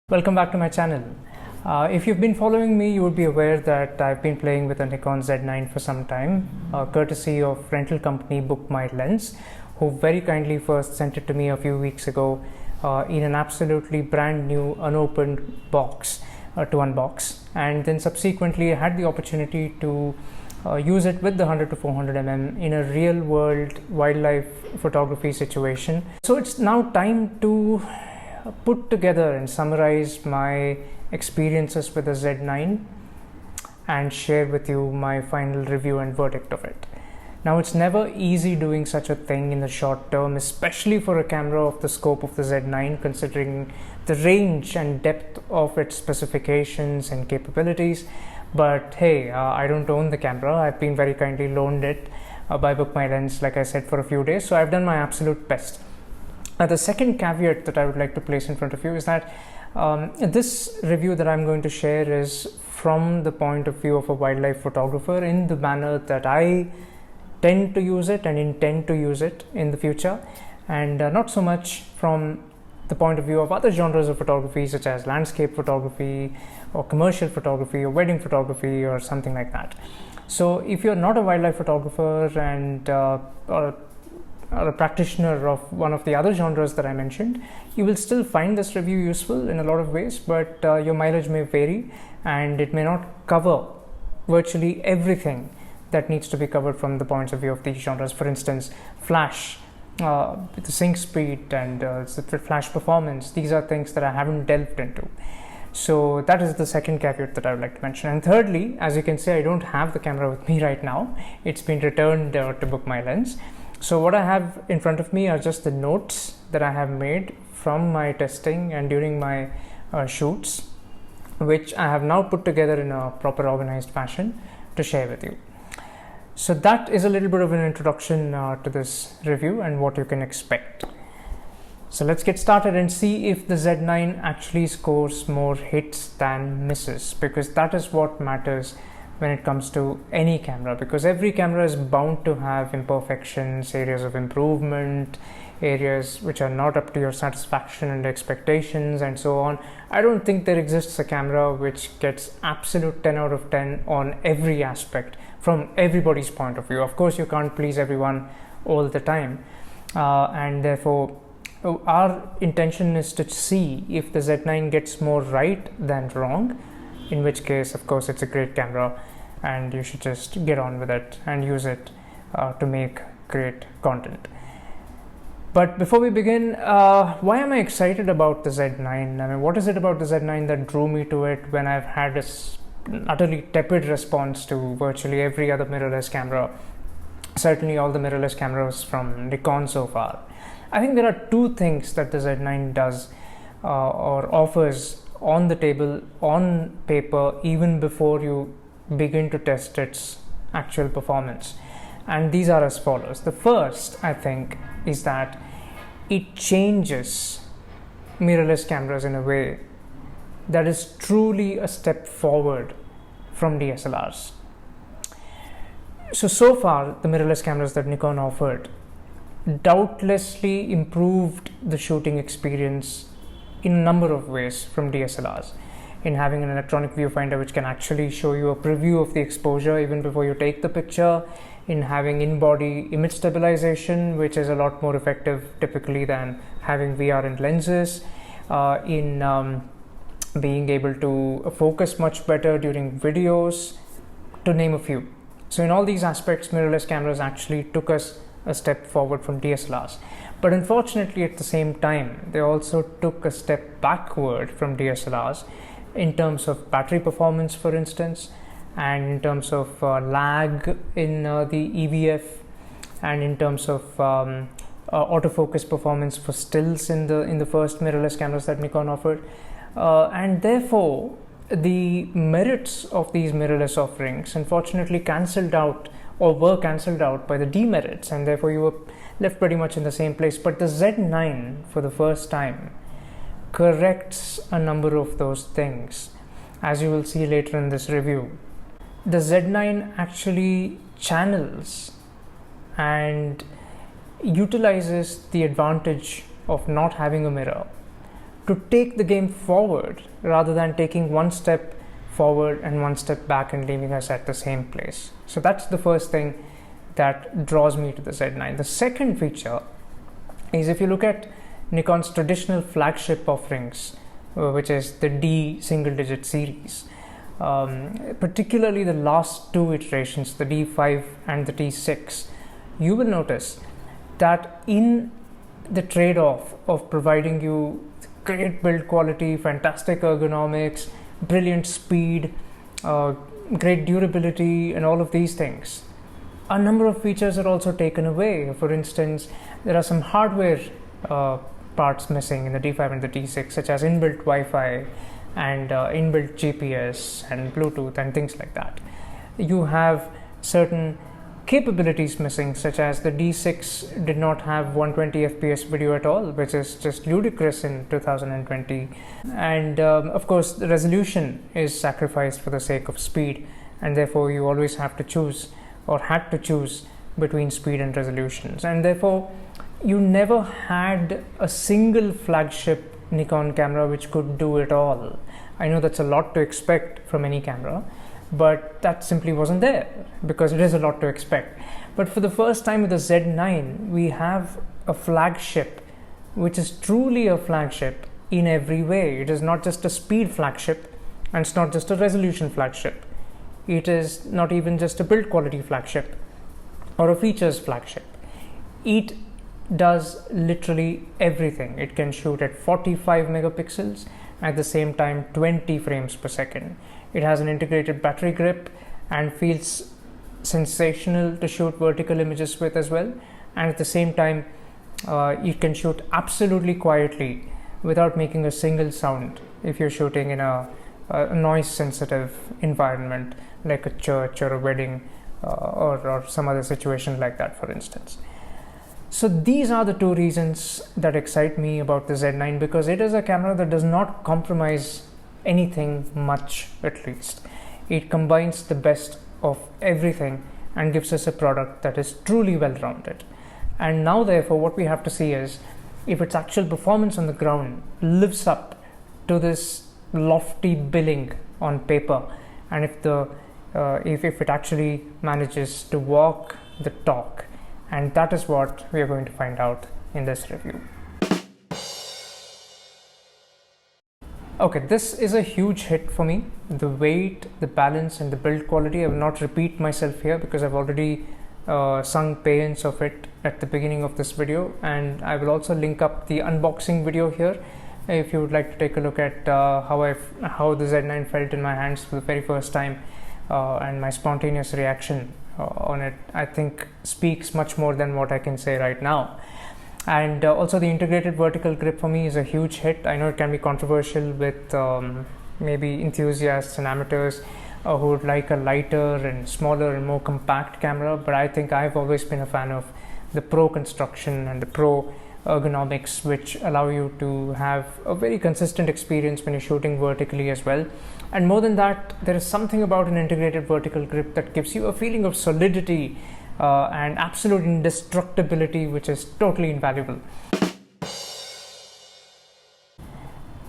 Welcome back to my channel. If you've been following me, you would be aware that I've been playing with a Nikon Z9 for some time, courtesy of rental company Book My Lens, who very kindly first sent it to me a few weeks ago in an absolutely brand new unopened box to unbox, and then subsequently I had the opportunity to use it with the 100 to 400 mm in a real world wildlife photography situation. So it's now time to put together and summarize my experiences with the Z9 and share with you my final review and verdict of it. Now, it's never easy doing such a thing in the short term, especially for a camera of the scope of the Z9, considering the range and depth of its specifications and capabilities. But hey, I don't own the camera. I've been very kindly loaned it by Book My Lens, like I said, for a few days, so I've done my absolute best. The second caveat that I would like to place in front of you is that this review that I'm going to share is from the point of view of a wildlife photographer in the manner that I tend to use it and intend to use it in the future, and not so much from the point of view of other genres of photography such as landscape photography or commercial photography or wedding photography or something like that. So if you're not a wildlife photographer and or a practitioner of one of the other genres that I mentioned, you will still find this review useful in a lot of ways, but your mileage may vary and it may not cover virtually everything that needs to be covered from the points of view of these genres. For instance, flash, the sync speed and the flash performance, these are things that I haven't delved into. So that is the second caveat that I would like to mention. And thirdly, as you can see, I don't have the camera with me right now. It's been returned to Book My Lens. So what I have in front of me are just the notes that I have made from my testing and during my shoots, which I have now put together in a proper organized fashion to share with you. So that is a little bit of an introduction to this review and what you can expect. So let's get started and see if the Z9 actually scores more hits than misses, because that is what matters when it comes to any camera, because every camera is bound to have imperfections, areas of improvement, areas which are not up to your satisfaction and expectations, and so on. I don't think there exists a camera which gets absolute 10 out of 10 on every aspect from everybody's point of view. Of course, you can't please everyone all the time, and therefore our intention is to see if the Z9 gets more right than wrong, in which case, of course, it's a great camera and you should just get on with it and use it to make great content. But before we begin, why am I excited about the Z9? I mean, what is it about the Z9 that drew me to it when I've had this utterly tepid response to virtually every other mirrorless camera, certainly all the mirrorless cameras from Nikon so far? I think there are two things that the Z9 does or offers on the table, on paper, even before you begin to test its actual performance, and these are as follows. The first, I think, is that it changes mirrorless cameras in a way that is truly a step forward from DSLRs. So far, the mirrorless cameras that Nikon offered doubtlessly improved the shooting experience in a number of ways from DSLRs, in having an electronic viewfinder which can actually show you a preview of the exposure even before you take the picture, in having in-body image stabilization, which is a lot more effective typically than having VR and lenses, in being able to focus much better during videos, to name a few. So in all these aspects, mirrorless cameras actually took us a step forward from DSLRs. But unfortunately, at the same time, they also took a step backward from DSLRs in terms of battery performance, for instance, and in terms of lag in the EVF, and in terms of autofocus performance for stills in the first mirrorless cameras that Nikon offered, and therefore the merits of these mirrorless offerings unfortunately cancelled out or were cancelled out by the demerits, and therefore you were left pretty much in the same place. But the Z9, for the first time, corrects a number of those things, as you will see later in this review. The Z9 actually channels and utilizes the advantage of not having a mirror to take the game forward rather than taking one step forward and one step back and leaving us at the same place. So that's the first thing that draws me to the Z9. The second feature is, if you look at Nikon's traditional flagship offerings, which is the D single digit series, particularly the last two iterations, the D5 and the D6, you will notice that in the trade-off of providing you great build quality, fantastic ergonomics, brilliant speed, great durability, and all of these things, a number of features are also taken away. For instance, there are some hardware parts missing in the D5 and the D6, such as inbuilt Wi-Fi and inbuilt GPS and Bluetooth and things like that. You have certain capabilities missing, such as the D6 did not have 120 FPS video at all, which is just ludicrous in 2020. And of course, the resolution is sacrificed for the sake of speed, and therefore you always have to choose, or had to choose, between speed and resolutions. And therefore, you never had a single flagship Nikon camera which could do it all. I know that's a lot to expect from any camera, but that simply wasn't there, because it is a lot to expect. But for the first time with the Z9, we have a flagship which is truly a flagship in every way. It is not just a speed flagship, and it's not just a resolution flagship. It is not even just a build quality flagship or a features flagship. It does literally everything. It can shoot at 45 megapixels, at the same time 20 frames per second. It has an integrated battery grip and feels sensational to shoot vertical images with as well. And at the same time, you can shoot absolutely quietly without making a single sound if you're shooting in a noise sensitive environment like a church or a wedding or some other situation like that, for instance. So these are the two reasons that excite me about the Z9, because it is a camera that does not compromise anything much, at least. It combines the best of everything and gives us a product that is truly well-rounded. And now therefore what we have to see is if its actual performance on the ground lives up to this lofty billing on paper, and if it actually manages to walk the talk. And that is what we are going to find out in this review. Okay, this is a huge hit for me. The weight, the balance, and the build quality. I will not repeat myself here because I've already sung paeans of it at the beginning of this video, and I will also link up the unboxing video here if you would like to take a look at how the Z9 felt in my hands for the very first time, and my spontaneous reaction on it, I think, speaks much more than what I can say right now. And also the integrated vertical grip for me is a huge hit. I know it can be controversial with maybe enthusiasts and amateurs who would like a lighter and smaller and more compact camera, but I think I've always been a fan of the Pro construction and the Pro ergonomics, which allow you to have a very consistent experience when you're shooting vertically as well. And more than that, there is something about an integrated vertical grip that gives you a feeling of solidity and absolute indestructibility, which is totally invaluable.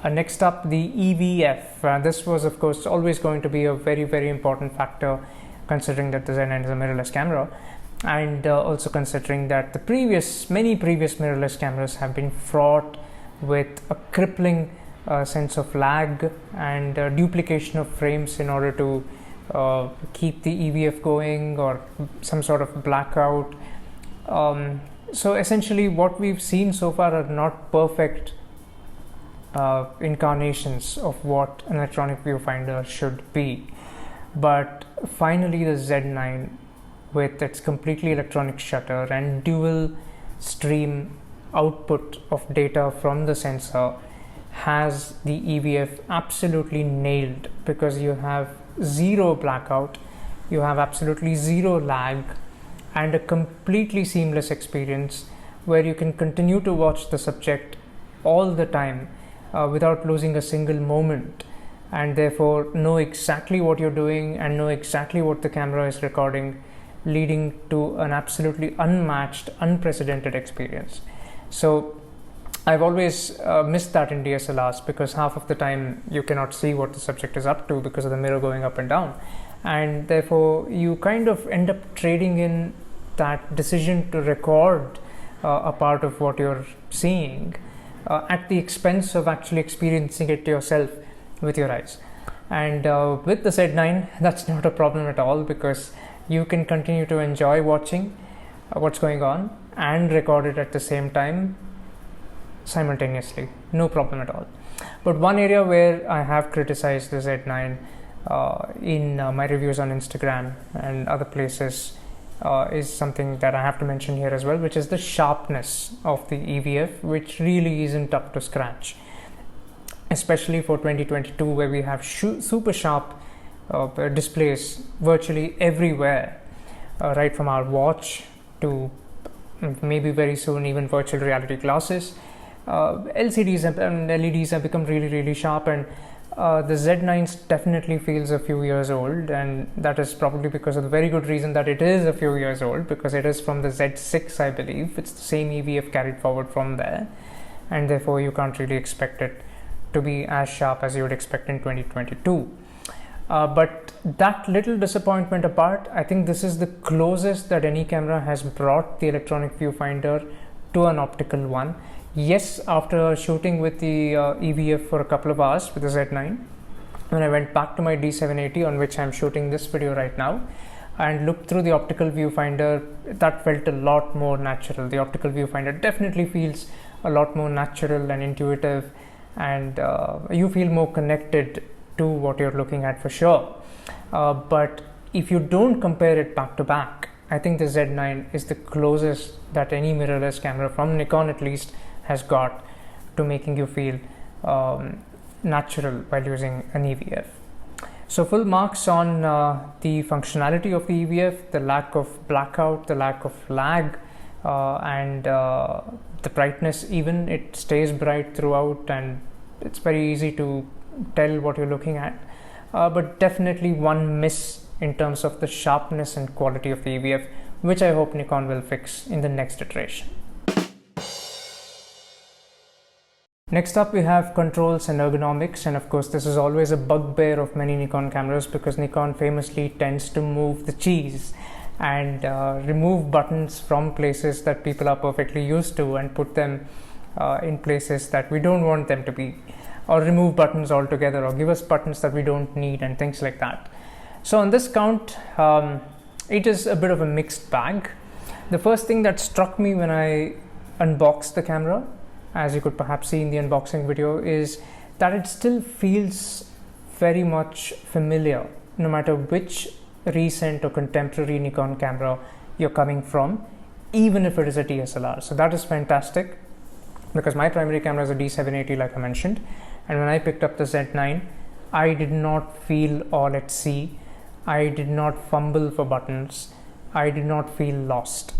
Next up, the EVF. This was, of course, always going to be a very, very important factor, considering that the Z9 is a mirrorless camera, and also considering that many previous mirrorless cameras have been fraught with a crippling sense of lag and duplication of frames in order to keep the EVF going, or some sort of blackout. So essentially what we've seen so far are not perfect incarnations of what an electronic viewfinder should be. But finally the Z9, with its completely electronic shutter and dual stream output of data from the sensor, has the EVF absolutely nailed, because you have zero blackout, you have absolutely zero lag, and a completely seamless experience where you can continue to watch the subject all the time without losing a single moment, and therefore know exactly what you're doing and know exactly what the camera is recording, leading to an absolutely unmatched, unprecedented experience. So I've always missed that in DSLRs, because half of the time you cannot see what the subject is up to because of the mirror going up and down, and therefore you kind of end up trading in that decision to record a part of what you're seeing at the expense of actually experiencing it yourself with your eyes. And with the Z9, that's not a problem at all, because you can continue to enjoy watching what's going on and record it at the same time simultaneously, no problem at all. But one area where I have criticized the Z9 in my reviews on Instagram and other places is something that I have to mention here as well, which is the sharpness of the EVF, which really isn't up to scratch, especially for 2022, where we have super sharp displays virtually everywhere, right from our watch to maybe very soon even virtual reality glasses. LCDs and LEDs have become really sharp, and the Z9 definitely feels a few years old, and that is probably because of the very good reason that it is a few years old, because it is from the Z6, I believe. It's the same EVF carried forward from there, and therefore you can't really expect it to be as sharp as you would expect in 2022. But that little disappointment apart, I think this is the closest that any camera has brought the electronic viewfinder to an optical one. Yes, after shooting with the EVF for a couple of hours with the Z9, when I went back to my D780, on which I'm shooting this video right now, and looked through the optical viewfinder, that felt a lot more natural. The optical viewfinder definitely feels a lot more natural and intuitive, and you feel more connected to what you're looking at for sure. But if you don't compare it back to back, I think the Z9 is the closest that any mirrorless camera, from Nikon at least, has got to making you feel natural while using an EVF. So full marks on the functionality of the EVF, the lack of blackout, the lack of lag, and the brightness. Even it stays bright throughout, and it's very easy to tell what you're looking at, but definitely one miss in terms of the sharpness and quality of the EVF, which I hope Nikon will fix in the next iteration. Next up, we have controls and ergonomics, and of course this is always a bugbear of many Nikon cameras, because Nikon famously tends to move the cheese and remove buttons from places that people are perfectly used to and put them in places that we don't want them to be, or remove buttons altogether, or give us buttons that we don't need, and things like that. So on this count, it is a bit of a mixed bag. The first thing that struck me when I unboxed the camera, as you could perhaps see in the unboxing video, is that it still feels very much familiar, no matter which recent or contemporary Nikon camera you're coming from, even if it is a DSLR. So that is fantastic, because my primary camera is a D780, like I mentioned, and when I picked up the Z9, I did not feel all at sea. I did not fumble for buttons. I did not feel lost,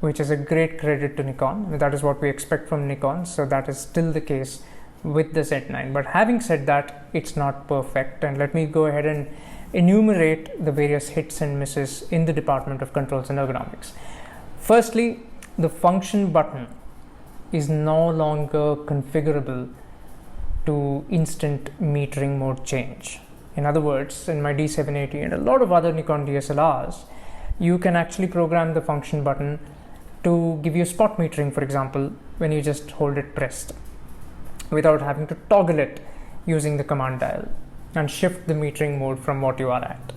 which is a great credit to Nikon. That is what we expect from Nikon, so that is still the case with the Z9. But having said that, it's not perfect, and let me go ahead and enumerate the various hits and misses in the department of controls and ergonomics. Firstly, the function button is no longer configurable to instant metering mode change. In other words, in my D780 and a lot of other Nikon DSLRs, you can actually program the function button to give you spot metering, for example, when you just hold it pressed, without having to toggle it using the command dial and shift the metering mode from what you are at.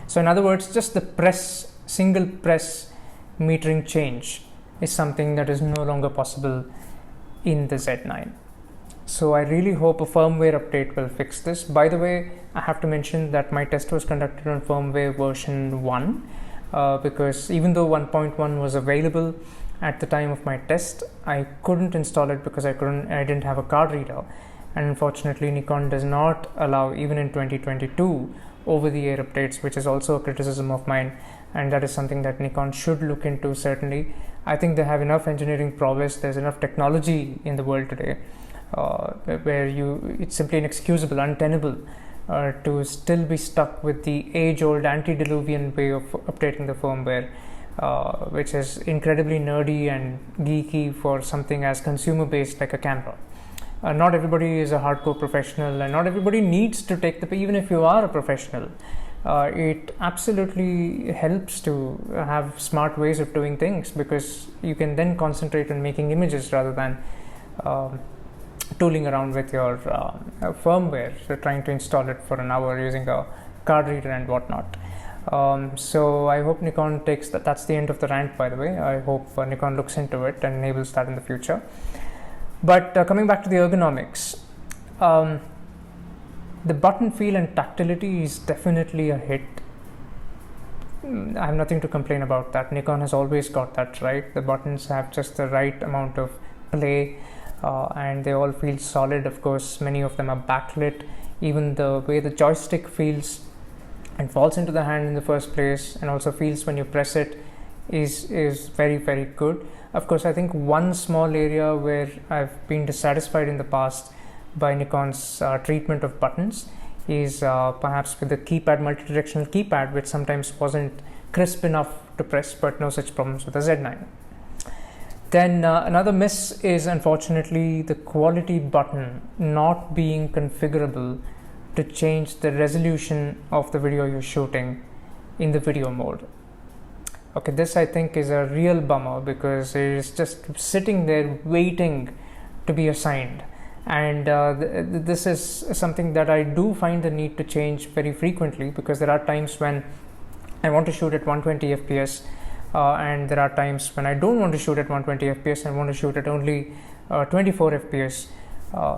So in other words, just the single press metering change is something that is no longer possible in the Z9. So I really hope a firmware update will fix this. By the way, I have to mention that my test was conducted on firmware version 1, because even though 1.1 was available at the time of my test, I couldn't install it because I didn't have a card reader, and unfortunately Nikon does not allow, even in 2022, over-the-air updates, which is also a criticism of mine, and that is something that Nikon should look into. Certainly, I think they have enough engineering prowess, there's enough technology in the world today where it's simply inexcusable, untenable to still be stuck with the age-old antediluvian way of updating the firmware, which is incredibly nerdy and geeky for something as consumer based like a camera. Not everybody is a hardcore professional, and not everybody needs to take the, even if you are a professional, it absolutely helps to have smart ways of doing things, because you can then concentrate on making images rather than tooling around with your firmware, so trying to install it for an hour using a card reader and whatnot. So I hope Nikon takes that. That's the end of the rant, by the way. I hope Nikon looks into it and enables that in the future. But coming back to the ergonomics, the button feel and tactility is definitely a hit. I have nothing to complain about that. Nikon has always got that right. The buttons have just the right amount of play, and they all feel solid. Of course, many of them are backlit. Even the way the joystick feels and falls into the hand in the first place, and also feels when you press it, is very, very good. Of course, I think one small area where I've been dissatisfied in the past by Nikon's treatment of buttons is perhaps with the keypad, multi-directional keypad, which sometimes wasn't crisp enough to press, but no such problems with the Z9. Then another miss is unfortunately the quality button not being configurable to change the resolution of the video you're shooting in the video mode. Okay, this I think is a real bummer, because it is just sitting there waiting to be assigned. And this is something that I do find the need to change very frequently, because there are times when I want to shoot at 120 fps, and there are times when I don't want to shoot at 120 fps and want to shoot at only 24 fps,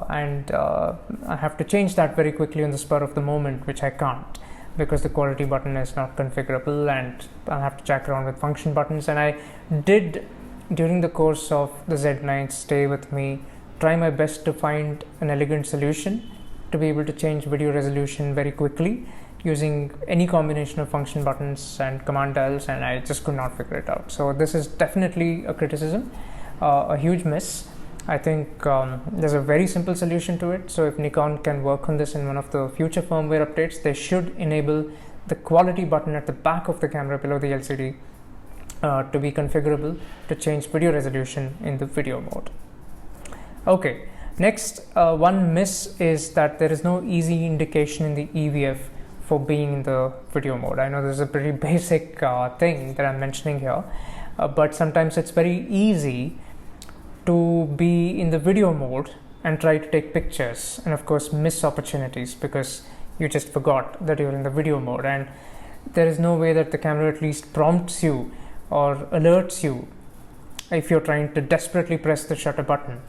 and I have to change that very quickly on the spur of the moment, which I can't, because the quality button is not configurable, and I have to jack around with function buttons. And I did, during the course of the Z9 stay with me, try my best to find an elegant solution to be able to change video resolution very quickly using any combination of function buttons and command dials, and I just could not figure it out. So this is definitely a criticism, a huge miss. I think there's a very simple solution to it. So if Nikon can work on this in one of the future firmware updates, they should enable the quality button at the back of the camera below the LCD to be configurable to change video resolution in the video mode. Okay, next one miss is that there is no easy indication in the EVF for being in the video mode. I know this is a pretty basic thing that I'm mentioning here, but sometimes it's very easy to be in the video mode and try to take pictures, and of course miss opportunities because you just forgot that you're in the video mode, and there is no way that the camera at least prompts you or alerts you if you're trying to desperately press the shutter button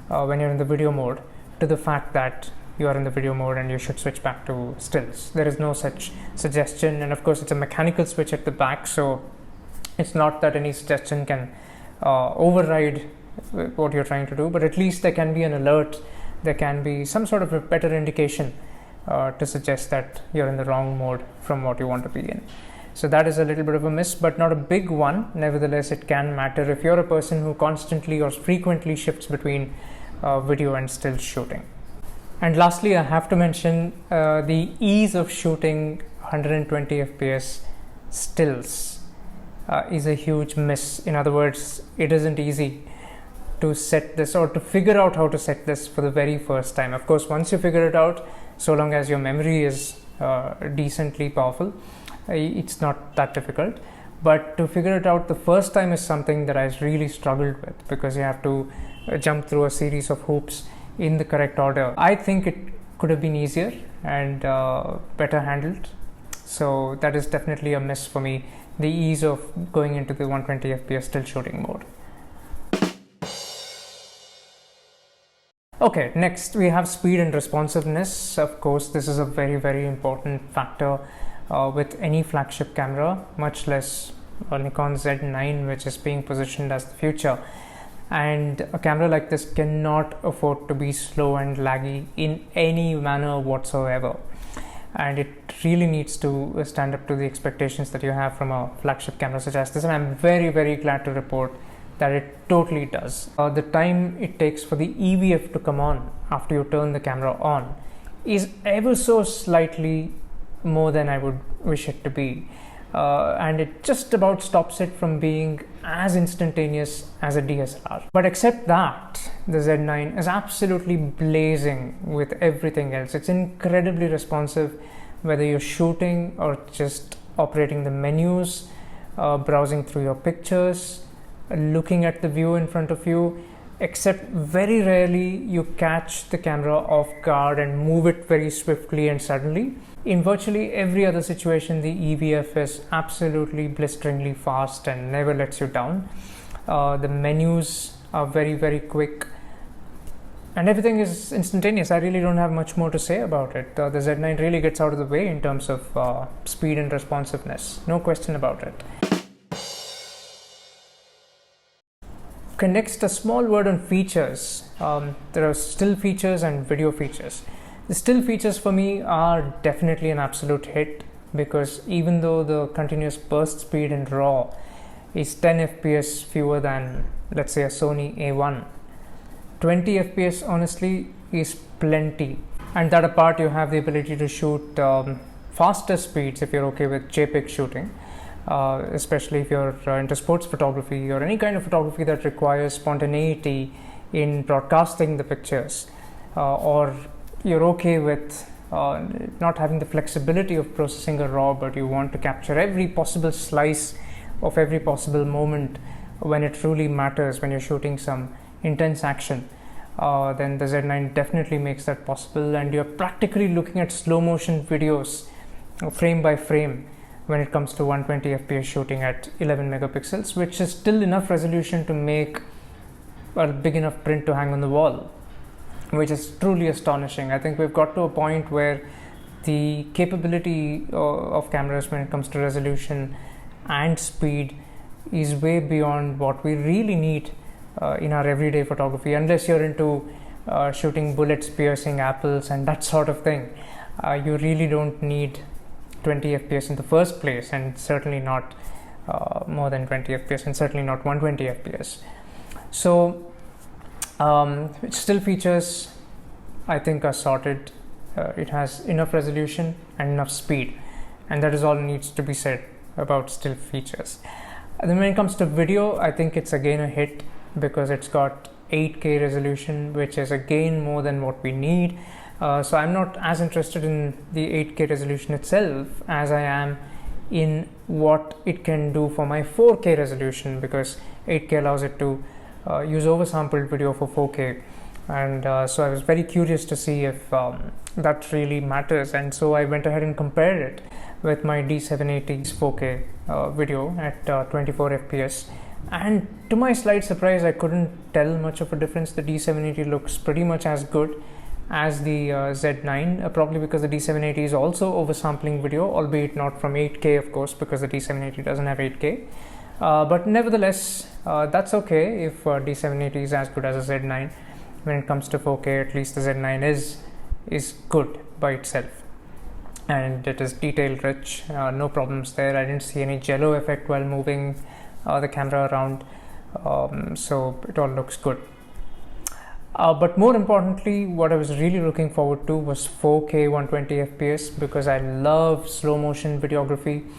when you're in the video mode to the fact that you are in the video mode and you should switch back to stills. There is no such suggestion, and of course it's a mechanical switch at the back, so it's not that any suggestion can override what you're trying to do, but at least there can be an alert, there can be some sort of a better indication to suggest that you're in the wrong mode from what you want to be in. So that is a little bit of a miss, but not a big one. Nevertheless, it can matter if you're a person who constantly or frequently shifts between video and still shooting. And lastly, I have to mention the ease of shooting 120 fps stills is a huge miss. In other words, it isn't easy to set this or to figure out how to set this for the very first time. Of course, once you figure it out, so long as your memory is decently powerful, it's not that difficult. But to figure it out the first time is something that I really struggled with, because you have to jump through a series of hoops in the correct order. I think it could have been easier and better handled. So that is definitely a miss for me, the ease of going into the 120 fps still shooting mode. Okay, next we have speed and responsiveness. Of course, this is a very, very important factor with any flagship camera, much less a Nikon Z9, which is being positioned as the future. And a camera like this cannot afford to be slow and laggy in any manner whatsoever. And it really needs to stand up to the expectations that you have from a flagship camera such as this. And I'm very, very glad to report that it totally does. The time it takes for the EVF to come on after you turn the camera on is ever so slightly more than I would wish it to be. and it just about stops it from being as instantaneous as a DSLR. But except that, the Z9 is absolutely blazing with everything else. It's incredibly responsive, whether you're shooting or just operating the menus, browsing through your pictures, looking at the view in front of you. Except very rarely you catch the camera off guard and move it very swiftly and suddenly. In virtually every other situation, the EVF is absolutely blisteringly fast and never lets you down. The menus are very, very quick and everything is instantaneous. I really don't have much more to say about it. The Z9 really gets out of the way in terms of speed and responsiveness. No question about it. Okay, next, a small word on features. There are still features and video features. The still features for me are definitely an absolute hit, because even though the continuous burst speed in RAW is 10 FPS fewer than, let's say, a Sony A1, 20 FPS honestly is plenty. And that apart, you have the ability to shoot faster speeds if you're okay with JPEG shooting. Especially if you're into sports photography or any kind of photography that requires spontaneity in broadcasting the pictures, or you're okay with not having the flexibility of processing a RAW, but you want to capture every possible slice of every possible moment when it truly matters, when you're shooting some intense action, then the Z9 definitely makes that possible, and you're practically looking at slow motion videos frame by frame when it comes to 120 FPS shooting at 11 megapixels, which is still enough resolution to make a big enough print to hang on the wall, which is truly astonishing. I think we've got to a point where the capability of cameras when it comes to resolution and speed is way beyond what we really need in our everyday photography, unless you're into shooting bullets piercing apples and that sort of thing. You really don't need 20 FPS in the first place, and certainly not more than 20 FPS, and certainly not 120 FPS. So still features I think are sorted. It has enough resolution and enough speed, and that is all needs to be said about still features. And then when it comes to video, I think it's again a hit, because it's got 8K resolution, which is again more than what we need. So I'm not as interested in the 8K resolution itself as I am in what it can do for my 4K resolution, because 8K allows it to use oversampled video for 4K, and so I was very curious to see if that really matters, and so I went ahead and compared it with my D780's 4K video at 24 FPS, and to my slight surprise I couldn't tell much of a difference. The D780 looks pretty much as good as the Z9, probably because the D780 is also oversampling video, albeit not from 8K of course, because the D780 doesn't have 8K, but nevertheless that's okay if D780 is as good as a Z9. When it comes to 4K, at least the Z9 is good by itself, and it is detail rich, no problems there. I didn't see any jello effect while moving the camera around, so it all looks good. But more importantly, what I was really looking forward to was 4K 120 FPS, because I love slow motion videography,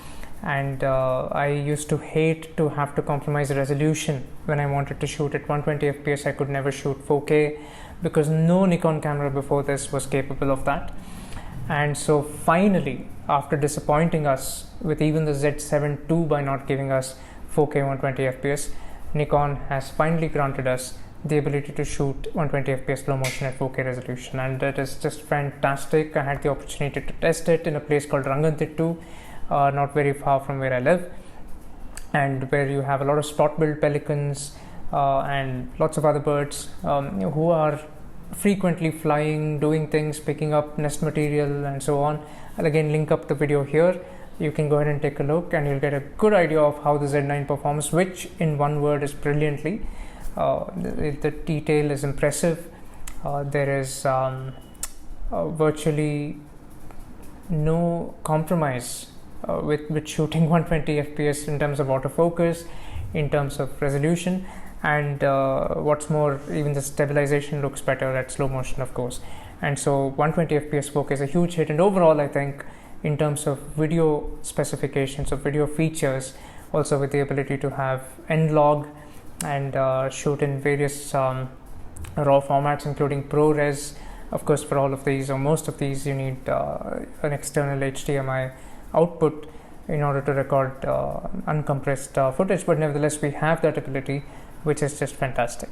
and I used to hate to have to compromise resolution when I wanted to shoot at 120 FPS. I could never shoot 4K because no Nikon camera before this was capable of that. And so finally, after disappointing us with even the Z7 II by not giving us 4K 120 FPS, Nikon has finally granted us the ability to shoot 120 FPS slow motion at 4K resolution, and that is just fantastic. I had the opportunity to test it in a place called Ranganthittu, not very far from where I live, and where you have a lot of spot-billed pelicans and lots of other birds who are frequently flying, doing things, picking up nest material and so on. I'll again link up the video here. You can go ahead and take a look, and you'll get a good idea of how the Z9 performs, which in one word is brilliantly. The detail is impressive. There is virtually no compromise with shooting 120 FPS in terms of autofocus, in terms of resolution, and what's more, even the stabilization looks better at slow motion, of course. And so 120 FPS 4K is a huge hit, and overall I think in terms of video specifications of video features, also with the ability to have N-Log and shoot in various raw formats, including ProRes. Of course, for all of these or most of these, you need an external HDMI output in order to record uncompressed footage, but nevertheless we have that ability, which is just fantastic.